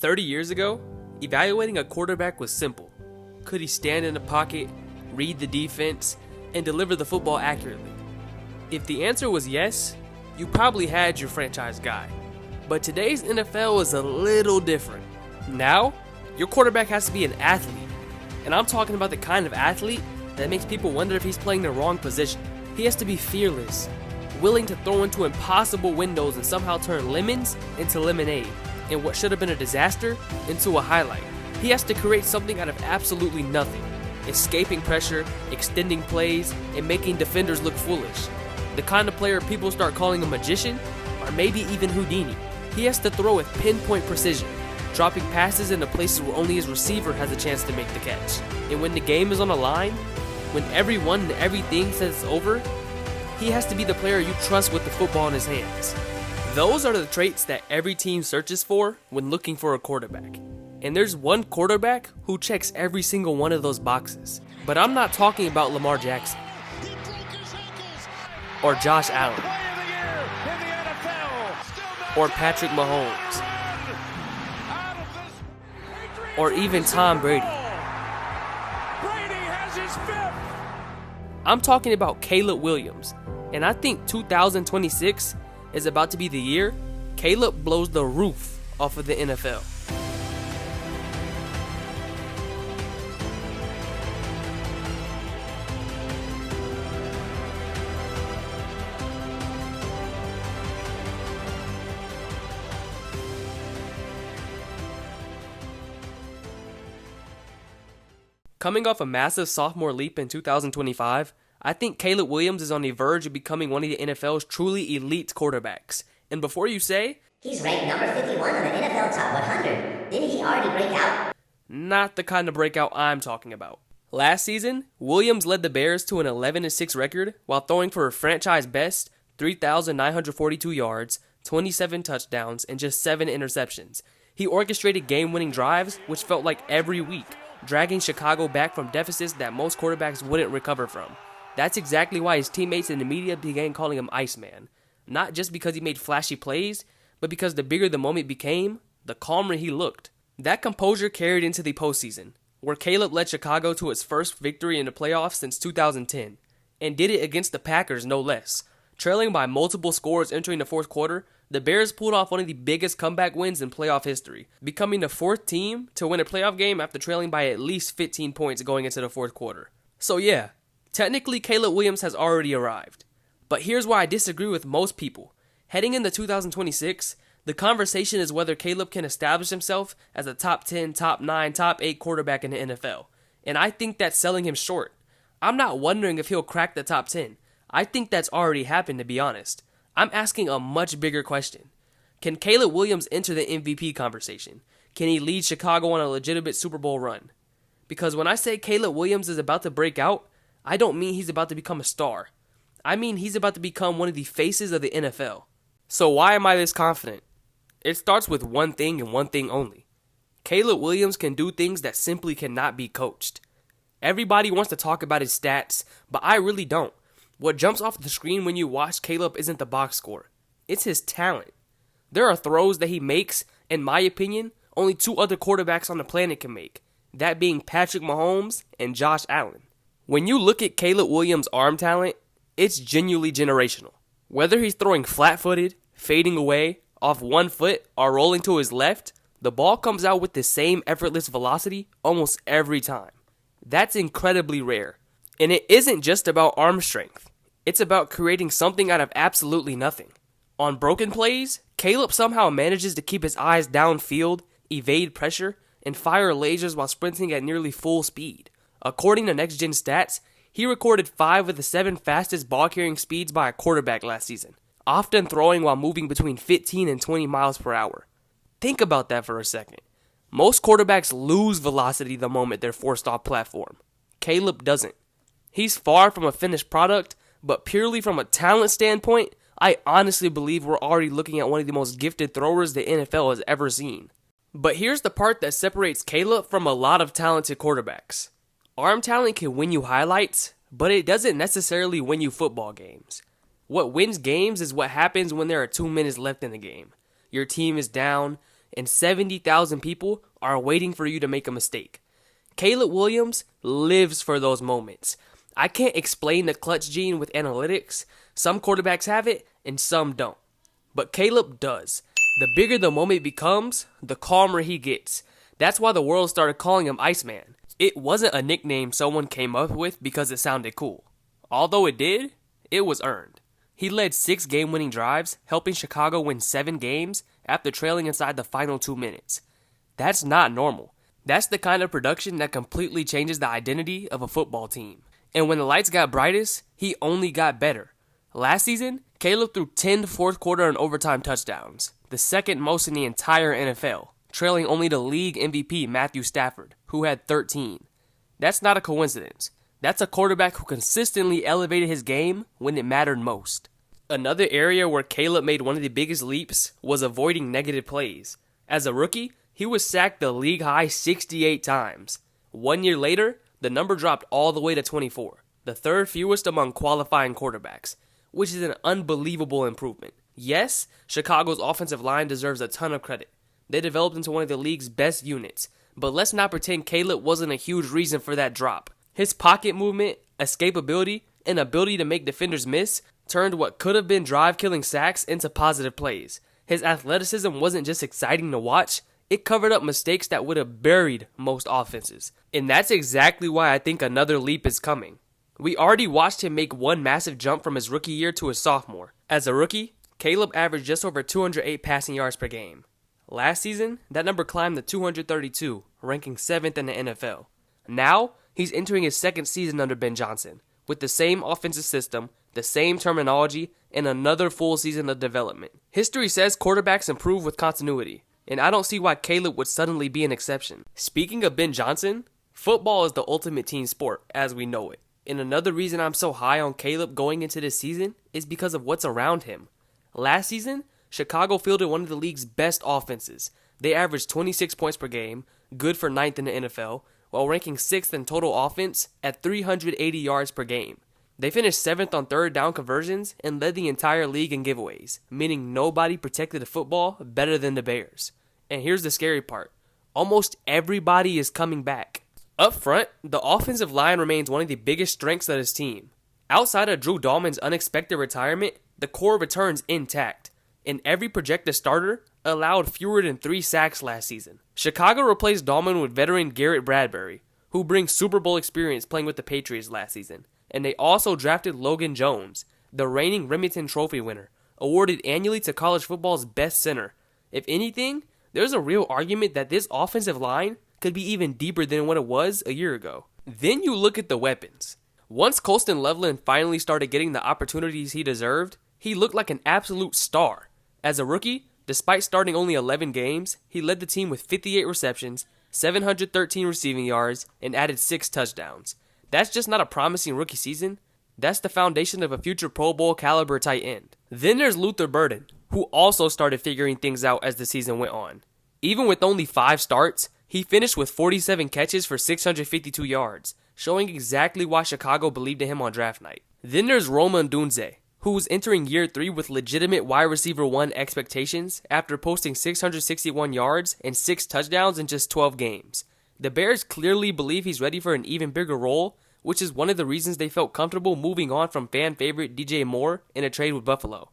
30 years ago, evaluating a quarterback was simple. Could he stand in the pocket, read the defense, and deliver the football accurately? If the answer was yes, you probably had your franchise guy. But today's NFL is a little different. Now, your quarterback has to be an athlete. And I'm talking about the kind of athlete that makes people wonder if he's playing the wrong position. He has to be fearless, willing to throw into impossible windows and somehow turn lemons into lemonade, and what should have been a disaster into a highlight. He has to create something out of absolutely nothing, escaping pressure, extending plays, and making defenders look foolish. The kind of player people start calling a magician, or maybe even Houdini. He has to throw with pinpoint precision, dropping passes into places where only his receiver has a chance to make the catch. And when the game is on the line, when everyone and everything says it's over, he has to be the player you trust with the football in his hands. Those are the traits that every team searches for when looking for a quarterback. And there's one quarterback who checks every single one of those boxes. But I'm not talking about Lamar Jackson, or Josh Allen, or Patrick Mahomes, or even Tom Brady. I'm talking about Caleb Williams, and I think 2026 is about to be the year Caleb blows the roof off of the NFL. Coming off a massive sophomore leap in 2025, I think Caleb Williams is on the verge of becoming one of the NFL's truly elite quarterbacks. And before you say, he's ranked number 51 on the NFL Top 100, didn't he already break out? Not the kind of breakout I'm talking about. Last season, Williams led the Bears to an 11-6 record while throwing for a franchise best 3,942 yards, 27 touchdowns, and just 7 interceptions. He orchestrated game-winning drives, which felt like every week, dragging Chicago back from deficits that most quarterbacks wouldn't recover from. That's exactly why his teammates in the media began calling him Iceman. Not just because he made flashy plays, but because the bigger the moment became, the calmer he looked. That composure carried into the postseason, where Caleb led Chicago to its first victory in the playoffs since 2010, and did it against the Packers no less. Trailing by multiple scores entering the fourth quarter, the Bears pulled off one of the biggest comeback wins in playoff history, becoming the fourth team to win a playoff game after trailing by at least 15 points going into the fourth quarter. So yeah, technically Caleb Williams has already arrived. But here's why I disagree with most people. Heading into 2026, the conversation is whether Caleb can establish himself as a top 10, top 9, top 8 quarterback in the NFL. And I think that's selling him short. I'm not wondering if he'll crack the top 10. I think that's already happened, to be honest. I'm asking a much bigger question. Can Caleb Williams enter the MVP conversation? Can he lead Chicago on a legitimate Super Bowl run? Because when I say Caleb Williams is about to break out, I don't mean he's about to become a star. I mean he's about to become one of the faces of the NFL. So why am I this confident? It starts with one thing and one thing only. Caleb Williams can do things that simply cannot be coached. Everybody wants to talk about his stats, but I really don't. What jumps off the screen when you watch Caleb isn't the box score. It's his talent. There are throws that he makes, in my opinion, only 2 other quarterbacks on the planet can make. That being Patrick Mahomes and Josh Allen. When you look at Caleb Williams' arm talent, it's genuinely generational. Whether he's throwing flat-footed, fading away, off one foot, or rolling to his left, the ball comes out with the same effortless velocity almost every time. That's incredibly rare. And it isn't just about arm strength. It's about creating something out of absolutely nothing. On broken plays, Caleb somehow manages to keep his eyes downfield, evade pressure, and fire lasers while sprinting at nearly full speed. According to Next Gen Stats, he recorded 5 of the 7 fastest ball-carrying speeds by a quarterback last season, often throwing while moving between 15 and 20 miles per hour. Think about that for a second. Most quarterbacks lose velocity the moment they're forced off platform. Caleb doesn't. He's far from a finished product, but purely from a talent standpoint, I honestly believe we're already looking at one of the most gifted throwers the NFL has ever seen. But here's the part that separates Caleb from a lot of talented quarterbacks. Arm talent can win you highlights, but it doesn't necessarily win you football games. What wins games is what happens when there are 2 minutes left in the game. Your team is down, and 70,000 people are waiting for you to make a mistake. Caleb Williams lives for those moments. I can't explain the clutch gene with analytics. Some quarterbacks have it and some don't. But Caleb does. The bigger the moment becomes, the calmer he gets. That's why the world started calling him Iceman. It wasn't a nickname someone came up with because it sounded cool. Although it did, it was earned. He led 6 game-winning drives, helping Chicago win 7 games after trailing inside the final 2 minutes. That's not normal. That's the kind of production that completely changes the identity of a football team. And when the lights got brightest, he only got better. Last season, Caleb threw 10 fourth quarter and overtime touchdowns, the second most in the entire NFL, trailing only the league MVP Matthew Stafford, who had 13. That's not a coincidence. That's a quarterback who consistently elevated his game when it mattered most. Another area where Caleb made one of the biggest leaps was avoiding negative plays. As a rookie, he was sacked the league-high 68 times. 1 year later, the number dropped all the way to 24, the third fewest among qualifying quarterbacks, which is an unbelievable improvement. Yes, Chicago's offensive line deserves a ton of credit. They developed into one of the league's best units, but let's not pretend Caleb wasn't a huge reason for that drop. His pocket movement, escapability, and ability to make defenders miss turned what could have been drive-killing sacks into positive plays. His athleticism wasn't just exciting to watch, it covered up mistakes that would have buried most offenses. And that's exactly why I think another leap is coming. We already watched him make one massive jump from his rookie year to his sophomore. As a rookie, Caleb averaged just over 208 passing yards per game. Last season, that number climbed to 232, ranking 7th in the NFL. Now, he's entering his second season under Ben Johnson, with the same offensive system, the same terminology, and another full season of development. History says quarterbacks improve with continuity, and I don't see why Caleb would suddenly be an exception. Speaking of Ben Johnson, football is the ultimate team sport, as we know it. And another reason I'm so high on Caleb going into this season is because of what's around him. Last season, Chicago fielded one of the league's best offenses. They averaged 26 points per game, good for 9th in the NFL, while ranking 6th in total offense at 380 yards per game. They finished 7th on third down conversions and led the entire league in giveaways, meaning nobody protected the football better than the Bears. And here's the scary part. Almost everybody is coming back. Up front, the offensive line remains one of the biggest strengths of his team. Outside of Drew Dahlman's unexpected retirement, the core returns intact, and every projected starter allowed fewer than 3 sacks last season. Chicago replaced Dahlman with veteran Garrett Bradbury, who brings Super Bowl experience playing with the Patriots last season, and they also drafted Logan Jones, the reigning Remington Trophy winner, awarded annually to college football's best center. If anything, there's a real argument that this offensive line could be even deeper than what it was a year ago. Then you look at the weapons. Once Colston Loveland finally started getting the opportunities he deserved, he looked like an absolute star. As a rookie, despite starting only 11 games, he led the team with 58 receptions, 713 receiving yards, and added 6 touchdowns. That's just not a promising rookie season. That's the foundation of a future Pro Bowl caliber tight end. Then there's Luther Burden, who also started figuring things out as the season went on. Even with only 5 starts, he finished with 47 catches for 652 yards, showing exactly why Chicago believed in him on draft night. Then there's Roma Odunze, who was entering year 3 with legitimate wide receiver 1 expectations after posting 661 yards and 6 touchdowns in just 12 games. The Bears clearly believe he's ready for an even bigger role, which is one of the reasons they felt comfortable moving on from fan favorite DJ Moore in a trade with Buffalo.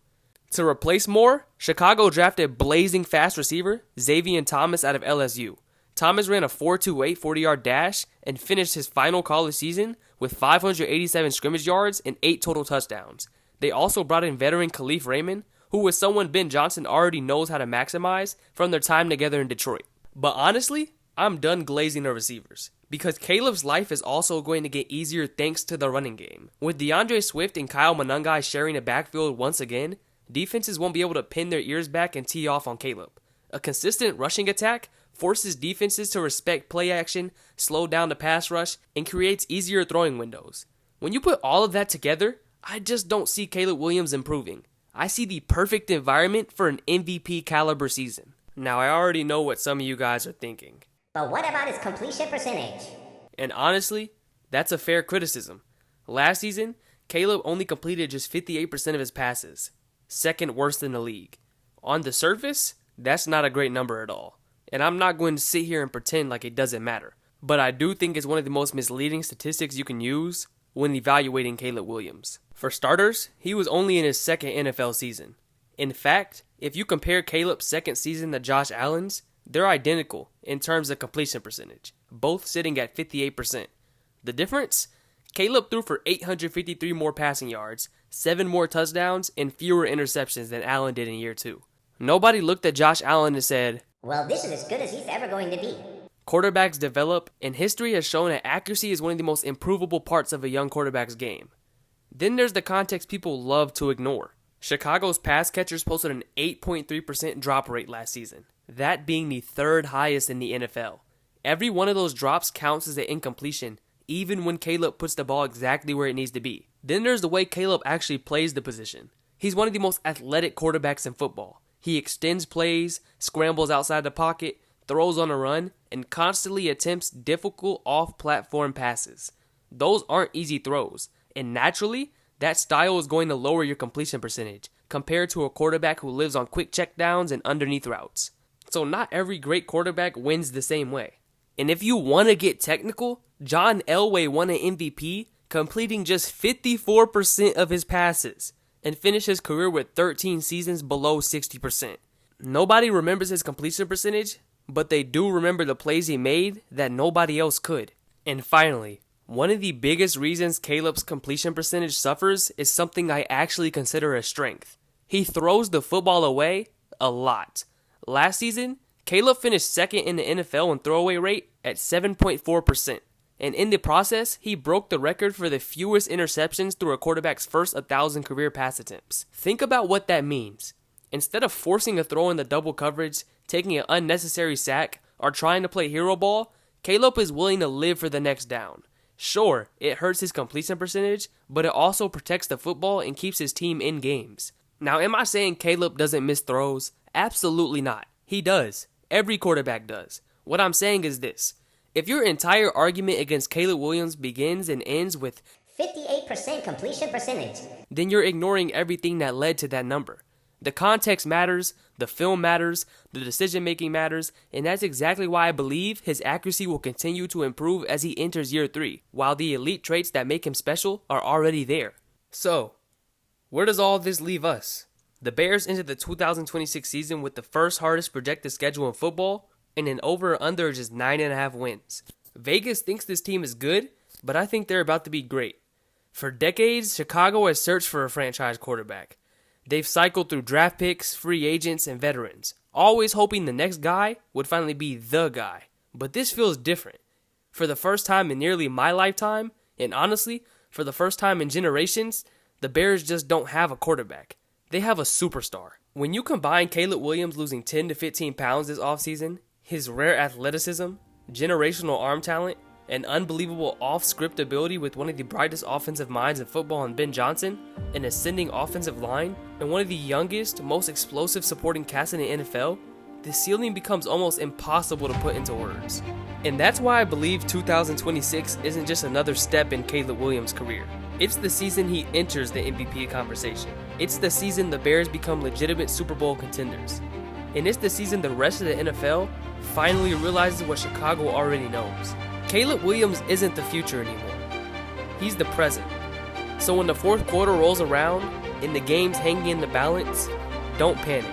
To replace Moore, Chicago drafted blazing fast receiver Xavier Thomas out of LSU. Thomas ran a 4.28 40-yard dash and finished his final college season with 587 scrimmage yards and 8 total touchdowns. They also brought in veteran Khalif Raymond, who was someone Ben Johnson already knows how to maximize from their time together in Detroit. But honestly, I'm done glazing the receivers, because Caleb's life is also going to get easier thanks to the running game. With DeAndre Swift and Kyle Monangai sharing a backfield once again, defenses won't be able to pin their ears back and tee off on Caleb. A consistent rushing attack forces defenses to respect play action, slow down the pass rush, and creates easier throwing windows. When you put all of that together, I just don't see Caleb Williams improving. I see the perfect environment for an MVP caliber season. Now, I already know what some of you guys are thinking. But what about his completion percentage? And honestly, that's a fair criticism. Last season, Caleb only completed just 58% of his passes, second worst in the league. On the surface, That's not a great number at all. And I'm not going to sit here and pretend like it doesn't matter. But I do think it's one of the most misleading statistics you can use when evaluating Caleb Williams. For starters, he was only in his second NFL season. In fact, if you compare Caleb's second season to Josh Allen's, they're identical in terms of completion percentage, both sitting at 58%. The difference? Caleb threw for 853 more passing yards, 7 more touchdowns, and fewer interceptions than Allen did in year 2. Nobody looked at Josh Allen and said, well, this is as good as he's ever going to be. Quarterbacks develop, and history has shown that accuracy is one of the most improvable parts of a young quarterback's game. Then there's the context people love to ignore. Chicago's pass catchers posted an 8.3% drop rate last season, that being the third highest in the NFL. Every one of those drops counts as an incompletion, even when Caleb puts the ball exactly where it needs to be. Then there's the way Caleb actually plays the position. He's one of the most athletic quarterbacks in football. He extends plays, scrambles outside the pocket, throws on a run, and constantly attempts difficult off-platform passes. Those aren't easy throws, and naturally, that style is going to lower your completion percentage compared to a quarterback who lives on quick checkdowns and underneath routes. So not every great quarterback wins the same way. And if you want to get technical, John Elway won an MVP completing just 54% of his passes and finished his career with 13 seasons below 60%. Nobody remembers his completion percentage, but they do remember the plays he made that nobody else could. And finally, one of the biggest reasons Caleb's completion percentage suffers is something I actually consider a strength. He throws the football away a lot. Last season, Caleb finished second in the NFL in throwaway rate at 7.4%. And in the process, he broke the record for the fewest interceptions through a quarterback's first 1,000 career pass attempts. Think about what that means. Instead of forcing a throw in the double coverage, taking an unnecessary sack, or trying to play hero ball, Caleb is willing to live for the next down. Sure, it hurts his completion percentage, but it also protects the football and keeps his team in games. Now, am I saying Caleb doesn't miss throws? Absolutely not. He does. Every quarterback does. What I'm saying is this. If your entire argument against Caleb Williams begins and ends with 58% completion percentage, then you're ignoring everything that led to that number. The context matters, the film matters, the decision-making matters, and that's exactly why I believe his accuracy will continue to improve as he enters year 3, while the elite traits that make him special are already there. So, where does all this leave us? The Bears entered the 2026 season with the first hardest projected schedule in football, and an over or under just 9.5 wins. Vegas thinks this team is good, but I think they're about to be great. For decades, Chicago has searched for a franchise quarterback. They've cycled through draft picks, free agents, and veterans, always hoping the next guy would finally be the guy. But this feels different. For the first time in nearly my lifetime, and honestly, for the first time in generations, the Bears just don't have a quarterback. They have a superstar. When you combine Caleb Williams losing 10 to 15 pounds this offseason, his rare athleticism, generational arm talent, and unbelievable off-script ability with one of the brightest offensive minds in football in Ben Johnson, an ascending offensive line, and one of the youngest, most explosive supporting casts in the NFL, the ceiling becomes almost impossible to put into words. And that's why I believe 2026 isn't just another step in Caleb Williams' career. It's the season he enters the MVP conversation. It's the season the Bears become legitimate Super Bowl contenders. And it's the season the rest of the NFL finally realizes what Chicago already knows. Caleb Williams isn't the future anymore. He's the present. So when the fourth quarter rolls around and the game's hanging in the balance, don't panic.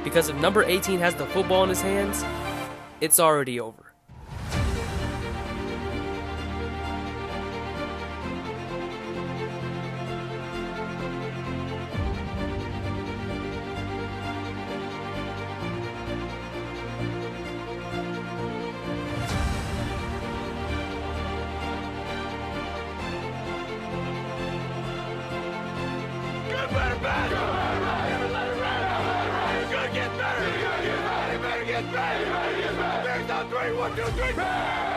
Because if number 18 has the football in his hands, it's already over. Better, better. Never let it run. It's gonna get better. It better get better. Bears on 3, 1, 2, 3.